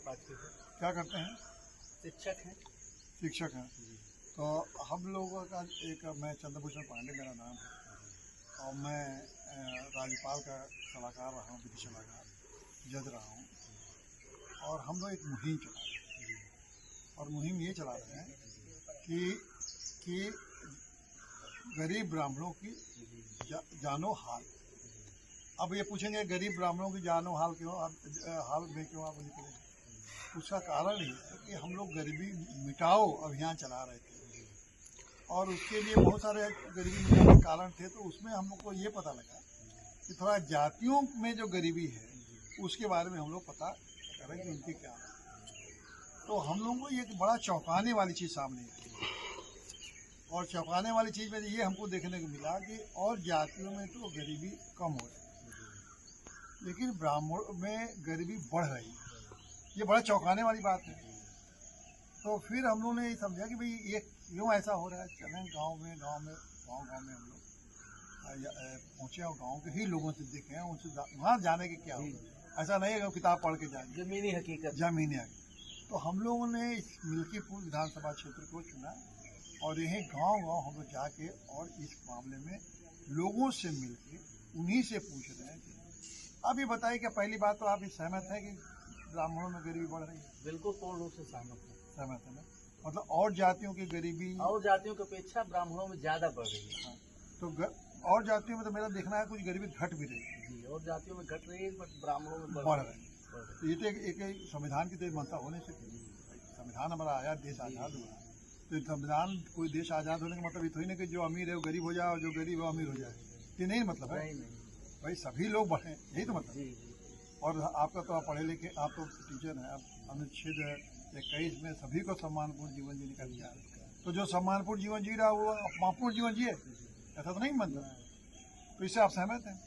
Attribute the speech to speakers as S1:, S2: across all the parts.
S1: त्रिपाठी है।
S2: क्या करते हैं?
S1: शिक्षक हैं।
S2: शिक्षक हैं। तो हम लोगों का मैं चंद्रभूषण पांडे मेरा नाम है और मैं राज्यपाल का सलाहकार रहा हूँ, विधि सलाहकार जज रहा हूँ। और हम लोग एक मुहिम चला रहे हैं और मुहिम ये चला रहे हैं कि गरीब ब्राह्मणों की जानो हाल। अब ये पूछेंगे गरीब ब्राह्मणों की जानो हाल क्यों, हाल में क्यों आप निकले? उसका कारण ये है कि हम लोग गरीबी मिटाओ अभियान चला रहे थे और उसके लिए बहुत सारे गरीबी मिटाने के कारण थे। तो उसमें हम लोग को ये पता लगा कि थोड़ा जातियों में जो गरीबी है उसके बारे में हम लोग पता करें कि उनकी क्या है। तो हम लोगों को एक बड़ा चौंकाने वाली चीज़ सामने आई और चौंकाने वाली चीज़ में ये हमको देखने को मिला कि और जातियों में तो गरीबी कम हो रही है लेकिन ब्राह्मण में गरीबी बढ़ रही है। ये बड़ा चौंकाने वाली बात है। तो फिर हम लोगों ने समझा कि भाई ये क्यों ऐसा हो रहा है। चलें गांव में हम लोग पहुँचे और गांव के ही लोगों से देखें, उनसे वहाँ जाने के क्या हो। ऐसा नहीं है कि किताब पढ़ के जाएंगे,
S1: जमीनी हकीकत।
S2: तो हम लोगों ने इस मिल्कीपुर विधानसभा क्षेत्र को चुना और यही गांव हम लोग जाके और इस मामले में लोगों से मिलके उन्हीं से पूछ रहे हैं। अब ये बताइए कि पहली बात तो आप इस सहमत हैं कि ब्राह्मणों में गरीबी बढ़ रही है?
S1: बिल्कुल पूर्ण रूप से सहमत
S2: है ना। मतलब और जातियों की गरीबी
S1: और जातियों की अपेक्षा ब्राह्मणों में ज्यादा बढ़ रही है।
S2: हाँ। तो और जातियों में तो मेरा देखना है कुछ गरीबी घट भी रही है।
S1: जी, और जातियों में घट रही है बट ब्राह्मणों में
S2: बढ़ रही है। तो ये तो एक संविधान की तो मंशा होने से संविधान हमारा आया, देश आज़ाद हुआ। तो संविधान कोई देश आज़ाद होने का मतलब ये थोड़ी ना कि जो अमीर है वो गरीब हो जाए और जो गरीब है वो अमीर हो जाए। ये नहीं मतलब है। भाई सभी लोग बढ़े, यही तो मतलब। और आपका तो आप पढ़े लिखे, आप तो टीचर हैं, आप अनुच्छेद 21 में सभी को सम्मानपूर्ण जीवन जीने का अधिकार है। तो जो सम्मानपूर्ण जीवन जी रहा है वो अपमानपूर्ण जीवन जिए, ऐसा तो नहीं मतलब। तो इससे आप सहमत हैं?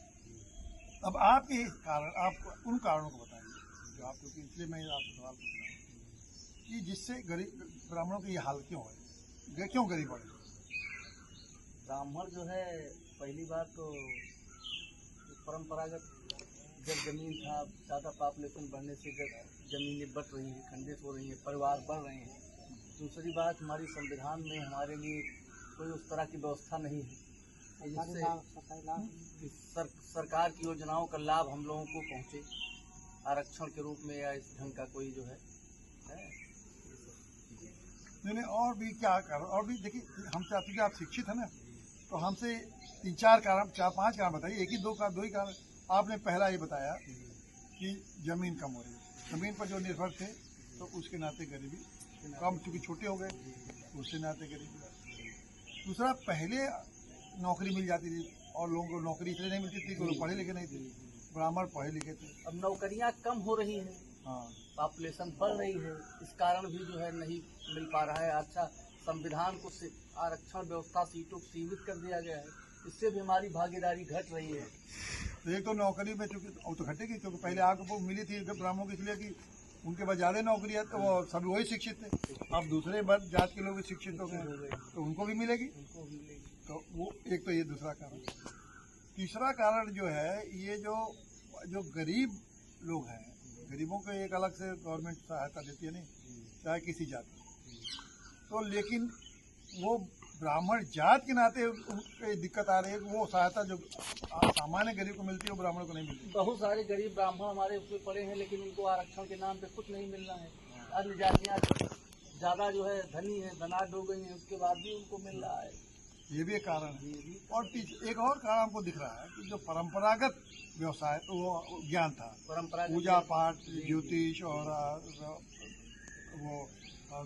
S2: अब आपके कारण, आप उन कारणों को बताइए जो आप, क्योंकि इसलिए मैं आपसे सवाल पूछ रहा हूँ कि जिससे गरीब ब्राह्मणों की ये हाल क्यों है, क्यों गरीब बढ़े?
S1: ब्राह्मण जो है, पहली बात तो परंपरागत जब जमीन था, ज़्यादा पॉपुलेशन बढ़ने से जमीनें बढ़ रही हैं, खंडित हो रही हैं, परिवार बढ़ रहे हैं। दूसरी बात, हमारी संविधान में हमारे लिए कोई उस तरह की व्यवस्था नहीं है जिससे सरकार की योजनाओं का लाभ हम लोगों को पहुँचे, आरक्षण के रूप में या इस ढंग का कोई जो है।
S2: नहीं, और भी क्या कारण, और भी देखिए, हम चाहते हैं आप शिक्षित है ना, तो हमसे 3-4 कारण, 4-5 कारण बताइए। एक ही दो ही कारण। आपने पहला ये बताया कि जमीन कम हो रही है, जमीन पर जो निर्भर थे तो उसके नाते गरीबी कम, चूँकि छोटे हो गए उसके नाते गरीबी। दूसरा, पहले नौकरी मिल जाती थी और लोगों को नौकरी इसलिए नहीं मिलती थी कि लोग पढ़े लिखे नहीं थे, ब्राह्मण पढ़े लिखे थे।
S1: अब नौकरियां कम हो रही हैं,
S2: हाँ,
S1: पॉपुलेशन बढ़ रही है, इस कारण भी जो है नहीं मिल पा रहा है। अच्छा, संविधान को आरक्षण व्यवस्था सीटों को सीमित कर दिया गया है, इससे भी हमारी भागीदारी घट रही है।
S2: तो एक तो नौकरी में चूँकि तो घटेगी, क्योंकि पहले आपको मिली थी ब्राह्मणों की इसलिए कि उनके पास ज़्यादा नौकरी है तो वो सभी वही शिक्षित थे। अब दूसरे जात के लोग भी शिक्षित हो गए तो उनको भी मिलेगी। तो वो एक तो ये दूसरा कारण। तीसरा कारण जो है, ये जो गरीब लोग हैं, गरीबों को एक अलग से गवर्नमेंट सहायता देती है नहीं, चाहे किसी जाति। तो लेकिन वो ब्राह्मण जात के नाते उनकी दिक्कत आ रही है कि वो सहायता जो सामान्य गरीब को मिलती है वो ब्राह्मण को नहीं मिलती।
S1: बहुत सारे गरीब ब्राह्मण हमारे उसमें पड़े हैं लेकिन उनको आरक्षण के नाम पे कुछ नहीं मिल रहा है। अन्य जातियाँ ज़्यादा जो है धनी है, धनाढ्य हो गई हैं, उसके बाद भी उनको मिल रहा है।
S2: ये भी एक कारण है। और एक और कारण हमको दिख रहा है कि जो परंपरागत व्यवसाय तो वो ज्ञान था, पूजा पाठ, ज्योतिष और वो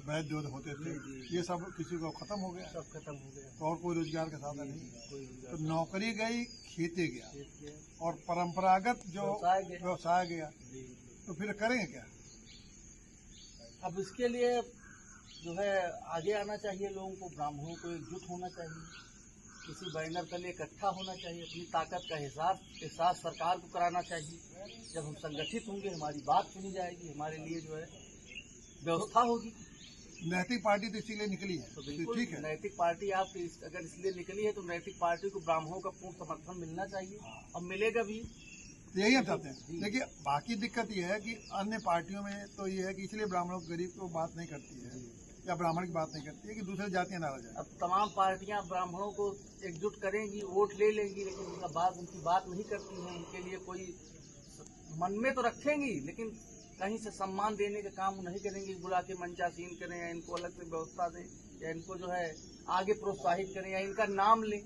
S2: वैद्य होते थे, ये सब किसी को खत्म हो गया। तो और कोई रोजगार का साधन नहीं, तो नौकरी गई, खेती गया और परंपरागत जो व्यवसाय गया। तो फिर करेंगे क्या?
S1: अब इसके लिए जो है आगे आना चाहिए, लोगों को, ब्राह्मणों को एकजुट होना चाहिए, किसी बैनर तले इकट्ठा होना चाहिए, अपनी ताकत का एहसास सरकार को कराना चाहिए। जब हम संगठित होंगे, हमारी बात सुनी जाएगी, हमारे लिए जो है व्यवस्था होगी।
S2: नैतिक पार्टी तो इसीलिए निकली है,
S1: तो बिल्कुल
S2: ठीक है।
S1: नैतिक पार्टी आप अगर इसलिए निकली है तो नैतिक पार्टी को ब्राह्मणों का पूर्ण समर्थन मिलना चाहिए और मिलेगा भी।
S2: यही हम चाहते हैं। देखिए बाकी दिक्कत ये है कि अन्य पार्टियों में तो ये है कि इसलिए ब्राह्मणों गरीब को बात नहीं करती है या ब्राह्मण की बात नहीं करती है कि दूसरी जातियां नाराज है।
S1: अब तमाम पार्टियां ब्राह्मणों को एकजुट करेंगी, वोट ले लेंगी, लेकिन उनकी बात नहीं करती हैं। उनके लिए कोई मन में तो रखेंगी, लेकिन कहीं से सम्मान देने का काम नहीं करेंगे। बुला के मंचासीन करें या इनको अलग से व्यवस्था दें या इनको जो है आगे प्रोत्साहित करें या इनका नाम लें।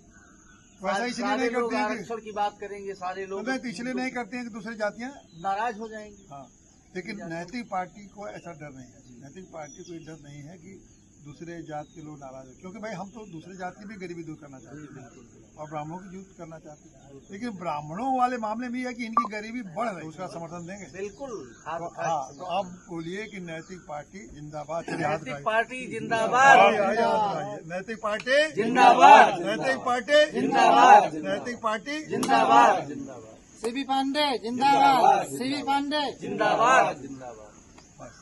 S2: वैसा इसलिए
S1: सारे
S2: नहीं
S1: लोग
S2: करते हैं
S1: आरक्षण की बात करेंगे, सारे लोग
S2: इसलिए नहीं करते हैं कि दूसरी जातियां
S1: नाराज हो जाएंगी।
S2: हाँ, लेकिन नैतिक पार्टी को ऐसा डर नहीं है। नैतिक पार्टी को ये डर नहीं है कि दूसरे जात के लोग नाराज हो, क्योंकि भाई हम तो दूसरे जात की भी गरीबी दूर करना चाहते हैं और ब्राह्मणों की दूर करना चाहते हैं। लेकिन ब्राह्मणों वाले मामले में यह है कि इनकी गरीबी बढ़ रही है, उसका समर्थन देंगे।
S1: बिल्कुल।
S2: तो हाँ, तो अब बोलिए कि नैतिक पार्टी जिंदाबाद।
S1: नैतिक पार्टी जिंदाबाद,
S2: नैतिक पार्टी
S1: जिंदाबाद,
S2: नैतिक पार्टी
S1: जिंदाबाद,
S2: नैतिक पार्टी
S1: जिंदाबाद,
S3: सीबी पांडे जिंदाबाद, सीबी पांडे
S1: जिंदाबाद, जिंदाबाद।
S2: बस।